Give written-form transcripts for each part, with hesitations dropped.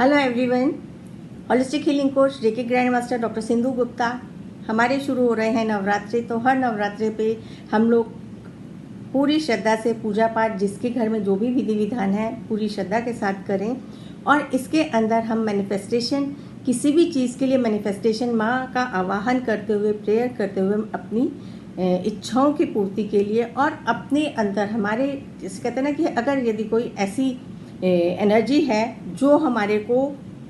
Hello everyone, holistic healing coach reiki grand master doctor Sindhu Gupta. हमारे शुरू हो रहे हैं नवरात्रि। तो हर नवरात्रि पे हम लोग पूरी श्रद्धा से पूजा पाठ, जिसके घर में जो भी विधि विधान है, पूरी श्रद्धा के साथ करें। और इसके अंदर हम मैनिफेस्टेशन, किसी भी चीज़ के लिए मैनिफेस्टेशन, माँ का आवाहन करते हुए, प्रेयर करते हुए अपनी इच्छाओं की पूर्ति के लिए, और अपने अंदर हमारे, जैसे कहते हैं ना कि अगर यदि कोई ऐसी एनर्जी है जो हमारे को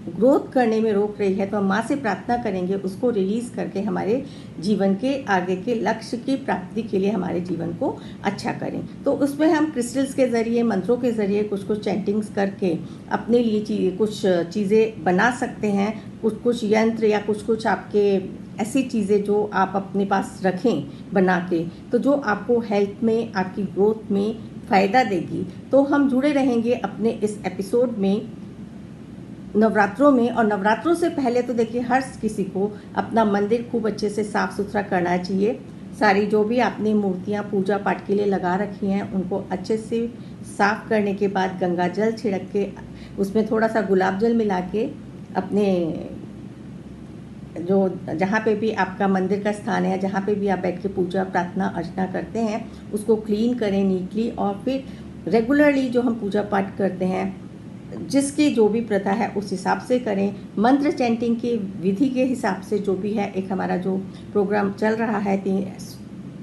ग्रोथ करने में रोक रही है, तो हम माँ से प्रार्थना करेंगे उसको रिलीज़ करके हमारे जीवन के आगे के लक्ष्य की प्राप्ति के लिए हमारे जीवन को अच्छा करें। तो उसमें हम क्रिस्टल्स के ज़रिए, मंत्रों के ज़रिए कुछ चैंटिंग्स करके अपने लिए कुछ चीज़ें बना सकते हैं। कुछ यंत्र या कुछ आपके ऐसी चीज़ें जो आप अपने पास रखें बना के, तो जो आपको हेल्थ में, आपकी ग्रोथ में फ़ायदा देगी। तो हम जुड़े रहेंगे अपने इस एपिसोड में नवरात्रों में। और नवरात्रों से पहले तो देखिए, हर किसी को अपना मंदिर खूब अच्छे से साफ़ सुथरा करना चाहिए। सारी जो भी आपने मूर्तियाँ पूजा पाठ के लिए लगा रखी हैं, उनको अच्छे से साफ़ करने के बाद गंगा जल छिड़क के, उसमें थोड़ा सा गुलाब जल मिला के, अपने जो जहाँ पे भी आपका मंदिर का स्थान है, जहाँ पे भी आप बैठ के पूजा प्रार्थना अर्चना करते हैं, उसको क्लीन करें नीटली। और फिर रेगुलरली जो हम पूजा पाठ करते हैं, जिसकी जो भी प्रथा है उस हिसाब से करें। मंत्र चैंटिंग की विधि के हिसाब से जो भी है, एक हमारा जो प्रोग्राम चल रहा है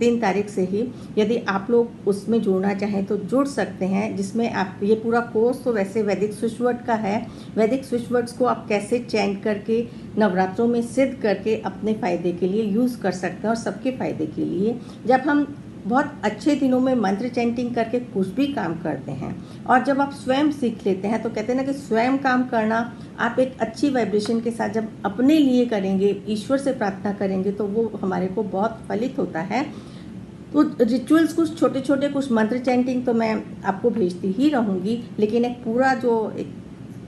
3 तारीख से ही, यदि आप लोग उसमें जुड़ना चाहें तो जुड़ सकते हैं। जिसमें आप, ये पूरा कोर्स तो वैसे वैदिक स्विच वर्ड का है। वैदिक स्विच वर्ड्स को आप कैसे चैंट करके नवरात्रों में सिद्ध करके अपने फ़ायदे के लिए यूज़ कर सकते हैं, और सबके फ़ायदे के लिए। जब हम बहुत अच्छे दिनों में मंत्र चैंटिंग करके कुछ भी काम करते हैं, और जब आप स्वयं सीख लेते हैं, तो कहते हैं ना कि स्वयं काम करना, आप एक अच्छी वाइब्रेशन के साथ जब अपने लिए करेंगे, ईश्वर से प्रार्थना करेंगे, तो वो हमारे को बहुत फलित होता है। तो रिचुअल्स कुछ छोटे छोटे, कुछ मंत्र चैंटिंग तो मैं आपको भेजती ही रहूँगी, लेकिन एक पूरा जो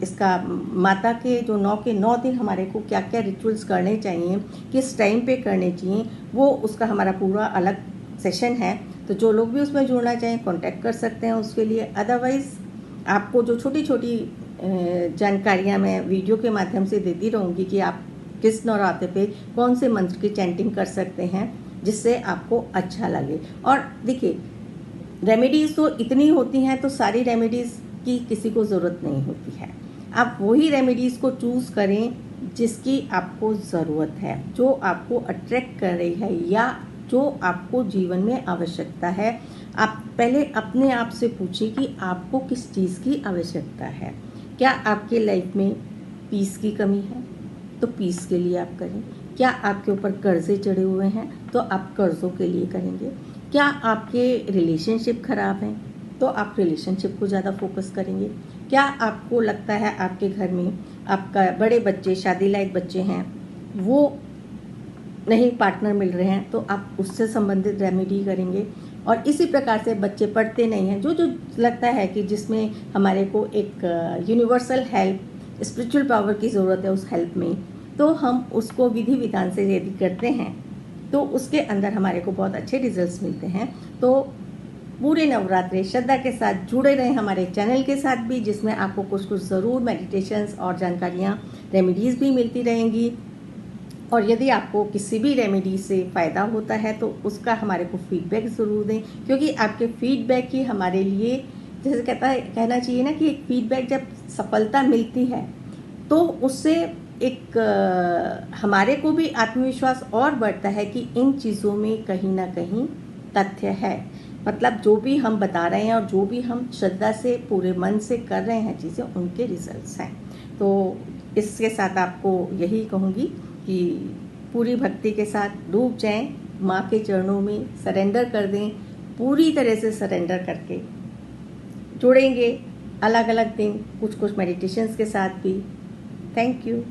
इसका माता के जो 9 के 9 दिन हमारे को क्या क्या रिचुअल्स करने चाहिए, किस टाइम पे करने चाहिए, वो उसका हमारा पूरा अलग सेशन है। तो जो लोग भी उसमें जुड़ना चाहें कांटेक्ट कर सकते हैं उसके लिए। अदरवाइज़ आपको जो छोटी छोटी जानकारियाँ मैं वीडियो के माध्यम से देती रहूँगी कि आप किस नवरात्रि पे कौन से मंत्र की चैंटिंग कर सकते हैं, जिससे आपको अच्छा लगे। और देखिए, रेमेडीज़ तो इतनी होती हैं, तो सारी रेमेडीज़ की किसी को ज़रूरत नहीं होती है। आप वही रेमेडीज़ को चूज़ करें जिसकी आपको ज़रूरत है, जो आपको अट्रैक्ट कर रही है, या जो आपको जीवन में आवश्यकता है। आप पहले अपने आप से पूछिए कि आपको किस चीज़ की आवश्यकता है। क्या आपके लाइफ में पीस की कमी है, तो पीस के लिए आप करें। क्या आपके ऊपर कर्जे चढ़े हुए हैं, तो आप कर्ज़ों के लिए करेंगे। क्या आपके रिलेशनशिप ख़राब हैं, तो आप रिलेशनशिप को ज़्यादा फोकस करेंगे। क्या आपको लगता है आपके घर में आपका बड़े बच्चे, शादी लायक बच्चे हैं, वो नहीं पार्टनर मिल रहे हैं, तो आप उससे संबंधित रेमेडी करेंगे। और इसी प्रकार से बच्चे पढ़ते नहीं हैं, जो लगता है कि जिसमें हमारे को एक यूनिवर्सल हेल्प, स्पिरिचुअल पावर की ज़रूरत है उस हेल्प में, तो हम उसको विधि विधान से यदि करते हैं, तो उसके अंदर हमारे को बहुत अच्छे रिजल्ट्स मिलते हैं। तो पूरे नवरात्रि श्रद्धा के साथ जुड़े रहें हमारे चैनल के साथ भी, जिसमें आपको कुछ ज़रूर मेडिटेशंस और जानकारियाँ, रेमेडीज़ भी मिलती रहेंगी। और यदि आपको किसी भी रेमेडी से फ़ायदा होता है, तो उसका हमारे को फीडबैक ज़रूर दें, क्योंकि आपके फीडबैक ही हमारे लिए, जैसे कहना चाहिए ना कि एक फीडबैक जब सफलता मिलती है, तो उससे एक हमारे को भी आत्मविश्वास और बढ़ता है कि इन चीज़ों में कहीं ना कहीं तथ्य है। मतलब जो भी हम बता रहे हैं और जो भी हम श्रद्धा से, पूरे मन से कर रहे हैं चीज़ें, उनके रिजल्ट्स हैं। तो इसके साथ आपको यही कहूँगी कि पूरी भक्ति के साथ डूब जाएं, माँ के चरणों में सरेंडर कर दें। पूरी तरह से सरेंडर करके जुड़ेंगे अलग अलग दिन, कुछ मेडिटेशंस के साथ भी। Thank you.